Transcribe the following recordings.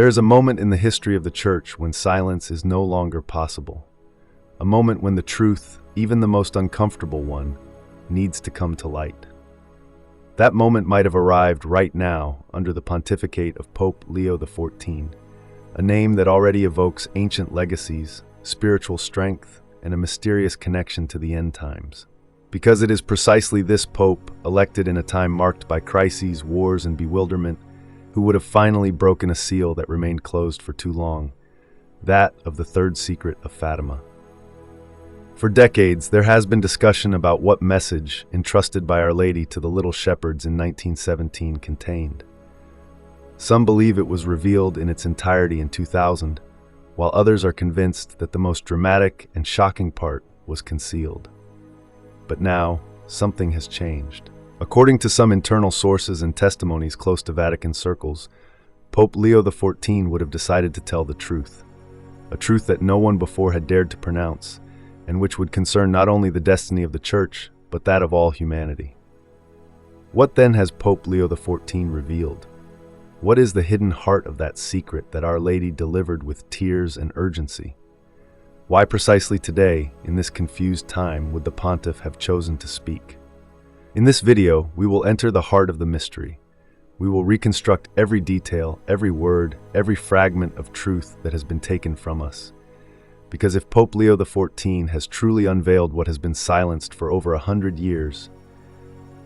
There is a moment in the history of the Church when silence is no longer possible. A moment when the truth, even the most uncomfortable one, needs to come to light. That moment might have arrived right now under the pontificate of Pope Leo XIV, a name that already evokes ancient legacies, spiritual strength, and a mysterious connection to the end times. Because it is precisely this Pope, elected in a time marked by crises, wars, and bewilderment, who would have finally broken a seal that remained closed for too long, that of the third secret of Fatima. For decades, there has been discussion about what message, entrusted by Our Lady to the little shepherds in 1917, contained. Some believe it was revealed in its entirety in 2000, while others are convinced that the most dramatic and shocking part was concealed. But now, something has changed. According to some internal sources and testimonies close to Vatican circles, Pope Leo XIV would have decided to tell the truth, a truth that no one before had dared to pronounce, and which would concern not only the destiny of the Church, but that of all humanity. What then has Pope Leo XIV revealed? What is the hidden heart of that secret that Our Lady delivered with tears and urgency? Why precisely today, in this confused time, would the Pontiff have chosen to speak? In this video, we will enter the heart of the mystery. We will reconstruct every detail, every word, every fragment of truth that has been taken from us. Because if Pope Leo XIV has truly unveiled what has been silenced for over 100 years,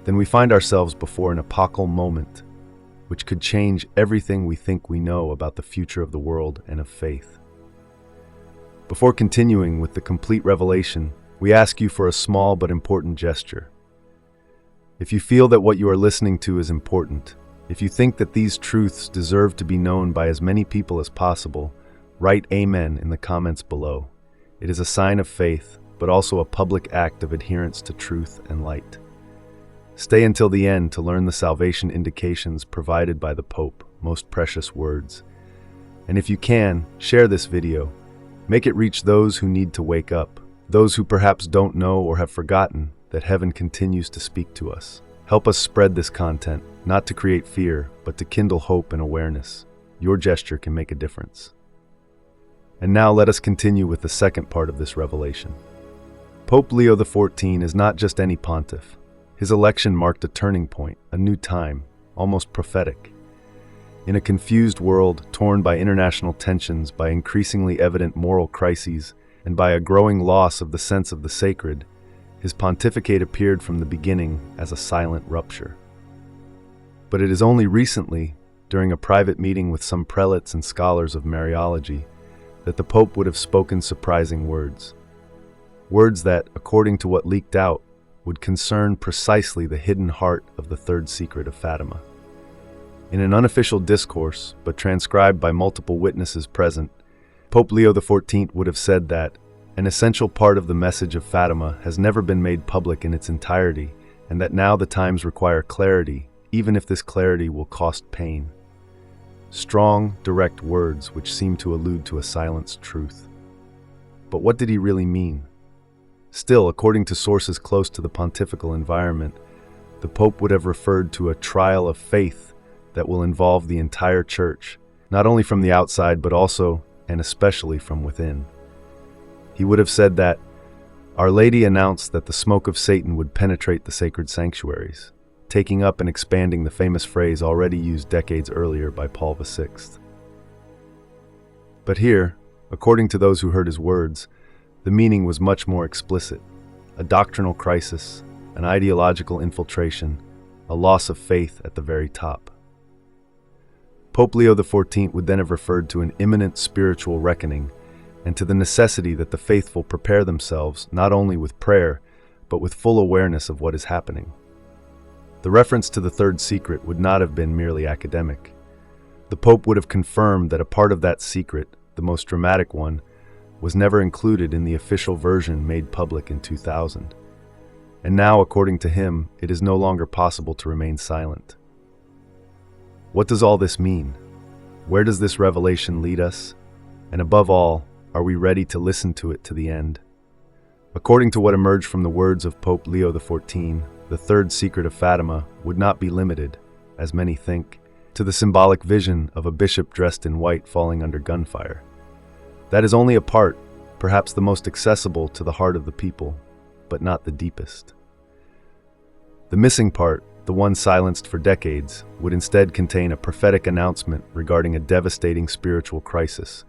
then we find ourselves before an epochal moment, which could change everything we think we know about the future of the world and of faith. Before continuing with the complete revelation, we ask you for a small but important gesture. If you feel that what you are listening to is important, if you think that these truths deserve to be known by as many people as possible, write Amen in the comments below. It is a sign of faith, but also a public act of adherence to truth and light. Stay until the end to learn the salvation indications provided by the Pope, most precious words. And if you can, share this video. Make it reach those who need to wake up, those who perhaps don't know or have forgotten that heaven continues to speak to us. Help us spread this content, not to create fear, but to kindle hope and awareness. Your gesture can make a difference. And now let us continue with the second part of this revelation. Pope Leo XIV is not just any pontiff. His election marked a turning point, a new time, almost prophetic. In a confused world torn by international tensions, by increasingly evident moral crises, and by a growing loss of the sense of the sacred, his pontificate appeared from the beginning as a silent rupture. But it is only recently, during a private meeting with some prelates and scholars of Mariology, that the Pope would have spoken surprising words. Words that, according to what leaked out, would concern precisely the hidden heart of the third secret of Fatima. In an unofficial discourse, but transcribed by multiple witnesses present, Pope Leo XIV would have said that an essential part of the message of Fatima has never been made public in its entirety, and that now the times require clarity, even if this clarity will cost pain. Strong, direct words which seem to allude to a silenced truth. But what did he really mean? Still, according to sources close to the pontifical environment, the Pope would have referred to a trial of faith that will involve the entire Church, not only from the outside but also, and especially, from within. He would have said that Our Lady announced that the smoke of Satan would penetrate the sacred sanctuaries, taking up and expanding the famous phrase already used decades earlier by Paul VI. But here, according to those who heard his words, the meaning was much more explicit: a doctrinal crisis, an ideological infiltration, a loss of faith at the very top. Pope Leo XIV would then have referred to an imminent spiritual reckoning, and to the necessity that the faithful prepare themselves not only with prayer, but with full awareness of what is happening. The reference to the third secret would not have been merely academic. The Pope would have confirmed that a part of that secret, the most dramatic one, was never included in the official version made public in 2000. And now, according to him, it is no longer possible to remain silent. What does all this mean? Where does this revelation lead us? And above all, are we ready to listen to it to the end? According to what emerged from the words of Pope Leo XIV, the third secret of Fatima would not be limited, as many think, to the symbolic vision of a bishop dressed in white falling under gunfire. That is only a part, perhaps the most accessible to the heart of the people, but not the deepest. The missing part, the one silenced for decades, would instead contain a prophetic announcement regarding a devastating spiritual crisis,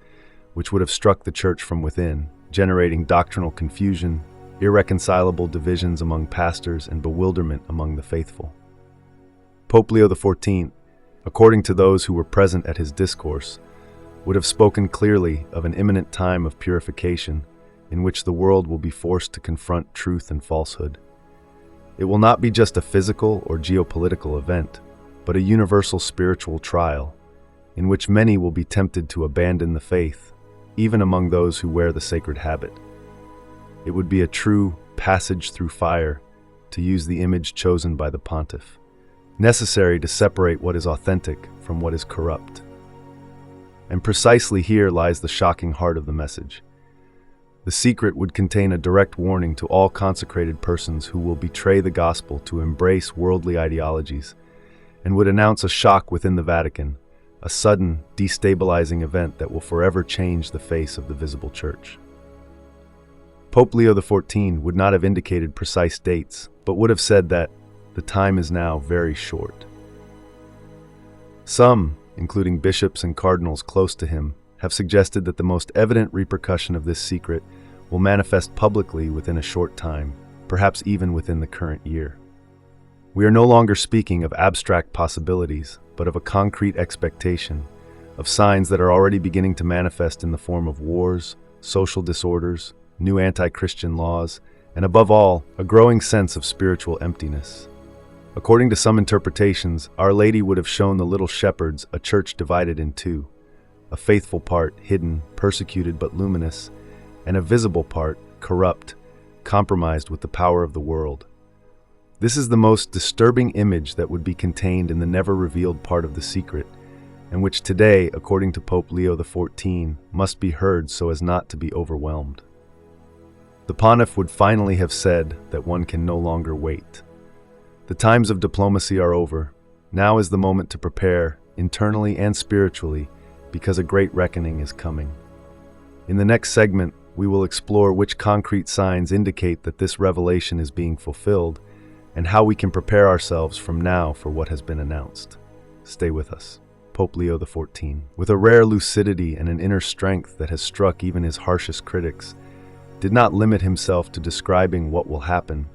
which would have struck the church from within, generating doctrinal confusion, irreconcilable divisions among pastors, and bewilderment among the faithful. Pope Leo XIV, according to those who were present at his discourse, would have spoken clearly of an imminent time of purification in which the world will be forced to confront truth and falsehood. It will not be just a physical or geopolitical event, but a universal spiritual trial, in which many will be tempted to abandon the faith, even among those who wear the sacred habit. It would be a true passage through fire, to use the image chosen by the pontiff, necessary to separate what is authentic from what is corrupt. And precisely here lies the shocking heart of the message. The secret would contain a direct warning to all consecrated persons who will betray the gospel to embrace worldly ideologies, and would announce a shock within the Vatican, a sudden, destabilizing event that will forever change the face of the visible church. Pope Leo XIV would not have indicated precise dates, but would have said that the time is now very short. Some, including bishops and cardinals close to him, have suggested that the most evident repercussion of this secret will manifest publicly within a short time, perhaps even within the current year. We are no longer speaking of abstract possibilities, but of a concrete expectation, of signs that are already beginning to manifest in the form of wars, social disorders, new anti-Christian laws, and above all, a growing sense of spiritual emptiness. According to some interpretations, Our Lady would have shown the little shepherds a church divided in two, a faithful part, hidden, persecuted but luminous, and a visible part, corrupt, compromised with the power of the world. This is the most disturbing image that would be contained in the never-revealed part of the secret, and which today, according to Pope Leo XIV, must be heard so as not to be overwhelmed. The pontiff would finally have said that one can no longer wait. The times of diplomacy are over. Now is the moment to prepare, internally and spiritually, because a great reckoning is coming. In the next segment, we will explore which concrete signs indicate that this revelation is being fulfilled, and how we can prepare ourselves from now for what has been announced. Stay with us. Pope Leo XIV, with a rare lucidity and an inner strength that has struck even his harshest critics, did not limit himself to describing what will happen,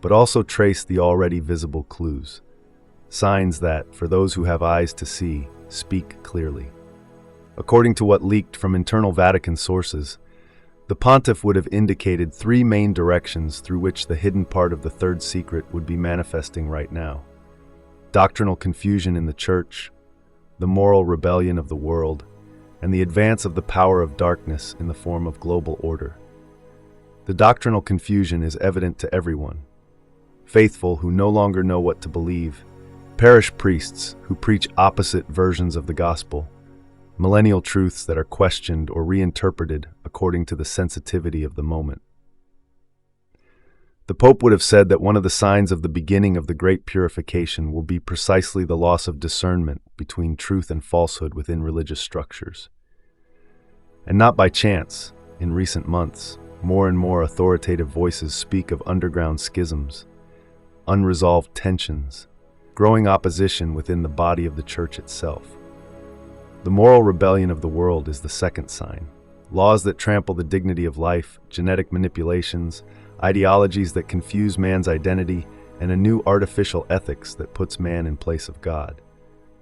but also traced the already visible clues, signs that, for those who have eyes to see, speak clearly. According to what leaked from internal Vatican sources, the pontiff would have indicated three main directions through which the hidden part of the third secret would be manifesting right now: doctrinal confusion in the church, the moral rebellion of the world, and the advance of the power of darkness in the form of global order. The doctrinal confusion is evident to everyone: faithful who no longer know what to believe, parish priests who preach opposite versions of the gospel, millennial truths that are questioned or reinterpreted according to the sensitivity of the moment. The Pope would have said that one of the signs of the beginning of the great purification will be precisely the loss of discernment between truth and falsehood within religious structures. And not by chance, in recent months, more and more authoritative voices speak of underground schisms, unresolved tensions, growing opposition within the body of the Church itself. The moral rebellion of the world is the second sign. Laws that trample the dignity of life, genetic manipulations, ideologies that confuse man's identity, and a new artificial ethics that puts man in place of God.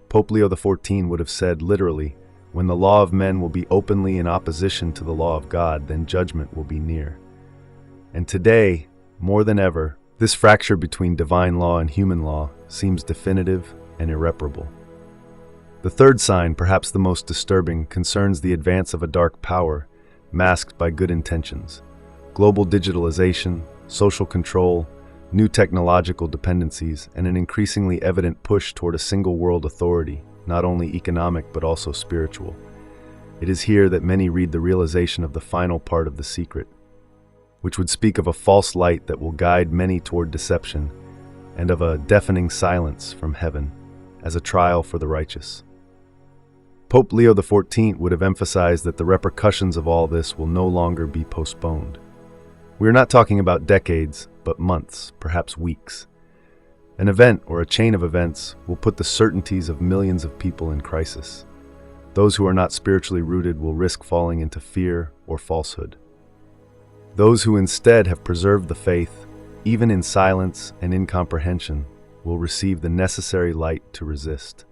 Pope Leo XIV would have said literally, when the law of men will be openly in opposition to the law of God, then judgment will be near. And today, more than ever, this fracture between divine law and human law seems definitive and irreparable. The third sign, perhaps the most disturbing, concerns the advance of a dark power, masked by good intentions. Global digitalization, social control, new technological dependencies, and an increasingly evident push toward a single world authority, not only economic but also spiritual. It is here that many read the realization of the final part of the secret, which would speak of a false light that will guide many toward deception, and of a deafening silence from heaven. as a trial for the righteous. Pope Leo XIV would have emphasized that the repercussions of all this will no longer be postponed. We are not talking about decades, but months, perhaps weeks. An event or a chain of events will put the certainties of millions of people in crisis. Those who are not spiritually rooted will risk falling into fear or falsehood. Those who instead have preserved the faith, even in silence and incomprehension, will receive the necessary light to resist.